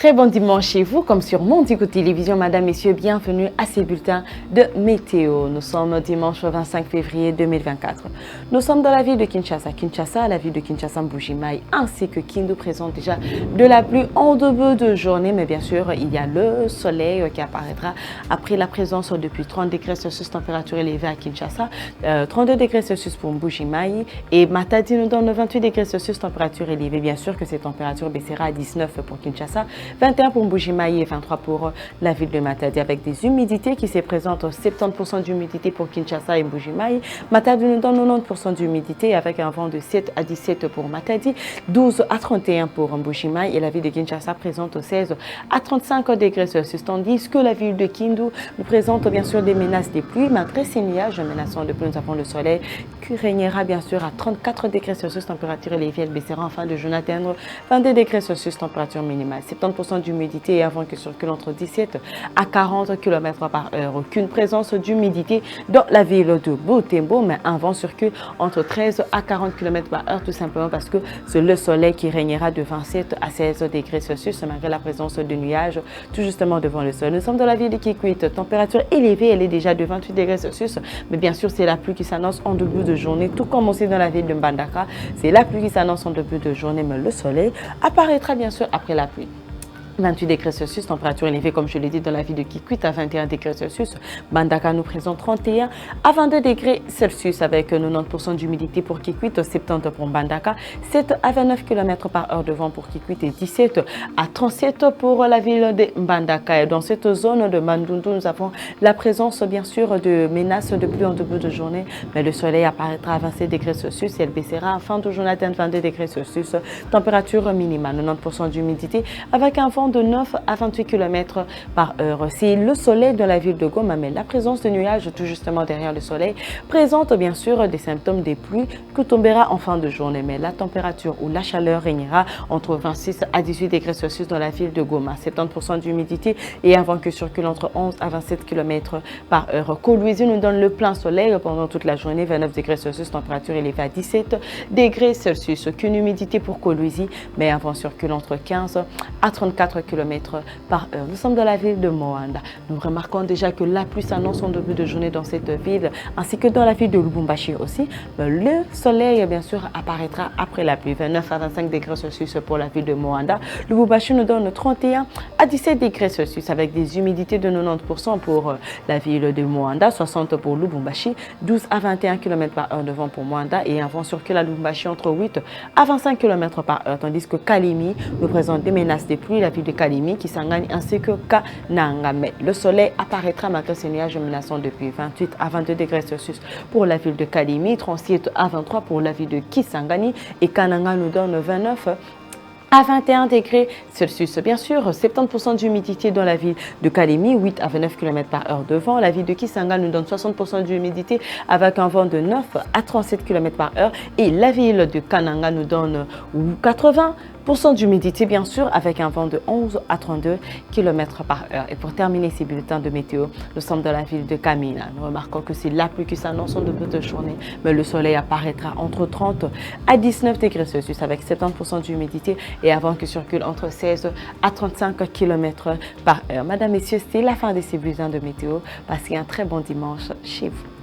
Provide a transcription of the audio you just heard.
Très bon dimanche chez vous, comme sur Mondico Télévision. Madame, Messieurs, bienvenue à ces bulletins de météo. Nous sommes dimanche 25 février 2024. Nous sommes dans la ville de Kinshasa. La ville de Kinshasa, Mbuji-Mayi, ainsi que Kindu présente déjà de la pluie en début de journée. Mais bien sûr, il y a le soleil qui apparaîtra après la présence depuis 30 degrés Celsius, température élevée à Kinshasa, 32 degrés Celsius pour Mbuji-Mayi. Et Matadi nous donne 28 degrés Celsius, température élevée. Bien sûr que cette température baissera à 19 pour Kinshasa, 21 pour Mbuji-Mayi et 23 pour la ville de Matadi, avec des humidités qui se présentent, 70% d'humidité pour Kinshasa et Mbuji-Mayi. Matadi nous donne 90% d'humidité avec un vent de 7 à 17 pour Matadi, 12 à 31 pour Mbuji-Mayi, et la ville de Kinshasa présente 16 à 35 degrés Celsius, tandis que la ville de Kindu nous présente bien sûr des menaces de pluie, malgré ces nuages menaçants de pluie. Nous avons le soleil qui régnera bien sûr à 34 degrés Celsius, température élevée, elle baissera en fin de journée, atteindre 22 degrés Celsius, température minimale, 70% d'humidité et un vent qui circule entre 17 à 40 km par heure. Aucune présence d'humidité dans la ville de Butembo, mais un vent circule entre 13 à 40 km par heure, tout simplement parce que c'est le soleil qui régnera de 27 à 16 degrés Celsius, malgré la présence de nuages tout justement devant le sol. Nous sommes dans la ville de Kikwit, température élevée, elle est déjà de 28 degrés Celsius, mais bien sûr c'est la pluie qui s'annonce en début de journée, tout comme aussi dans la ville de Mbandaka, c'est la pluie qui s'annonce en début de journée, mais le soleil apparaîtra bien sûr après la pluie. 28 degrés Celsius, température élevée comme je l'ai dit dans la ville de Kikwit à 21 degrés Celsius. Bandaka nous présente 31 à 22 degrés Celsius avec 90% d'humidité pour Kikwit, 70 pour Bandaka, 7 à 29 km par heure de vent pour Kikwit et 17 à 37 pour la ville de Bandaka. Et dans cette zone de Bandundu, nous avons la présence bien sûr de menaces de pluie en début de journée, mais le soleil apparaîtra à 27 degrés Celsius et elle baissera en fin de journée à 22 degrés Celsius, température minimale, 90% d'humidité avec un vent de 9 à 28 km par heure. C'est le soleil de la ville de Goma, mais la présence de nuages tout justement derrière le soleil présente bien sûr des symptômes des pluies que tombera en fin de journée, mais la température ou la chaleur régnera entre 26 à 18 degrés Celsius dans la ville de Goma, 70% d'humidité et un vent qui circule entre 11 à 27 km par heure. Kolwezi nous donne le plein soleil pendant toute la journée, 29 degrés Celsius, température élevée à 17 degrés Celsius. Aucune humidité pour Kolwezi, mais un vent circule entre 15 à 34 km par heure. Nous sommes dans la ville de Moanda. Nous remarquons déjà que la pluie s'annonce en début de journée dans cette ville, ainsi que dans la ville de Lubumbashi aussi. Le soleil, bien sûr, apparaîtra après la pluie. 29 à 25 degrés Celsius pour la ville de Moanda. Lubumbashi nous donne 31 à 17 degrés Celsius avec des humidités de 90% pour la ville de Moanda, 60 pour Lubumbashi, 12 à 21 km par heure de vent pour Moanda et un vent circule à Lubumbashi entre 8 à 25 km par heure, tandis que Kalemi nous présente des menaces de pluie, la ville de Kalemi qui s'engagne ainsi que Kananga. Mais le soleil apparaîtra malgré ces nuages menaçants depuis 28 à 22 degrés Celsius pour la ville de Kalemi, 37 à 23 pour la ville de Kisangani et Kananga nous donne 29 à 21 degrés Celsius. Bien sûr, 70% d'humidité dans la ville de Kalemi, 8 à 29 km par heure de vent. La ville de Kisanga nous donne 60% d'humidité avec un vent de 9 à 37 km par heure. Et la ville de Kananga nous donne 80% d'humidité, bien sûr, avec un vent de 11 à 32 km par heure. Et pour terminer ces bulletins de météo, nous sommes dans la ville de Kamina. Nous remarquons que c'est la pluie qui s'annonce en début de journée, mais le soleil apparaîtra entre 30 à 19 degrés Celsius avec 70% d'humidité et un vent qui circule entre 16 à 35 km par heure. Madame, Messieurs, c'est la fin de ces bulletins de météo. Passez un très bon dimanche chez vous.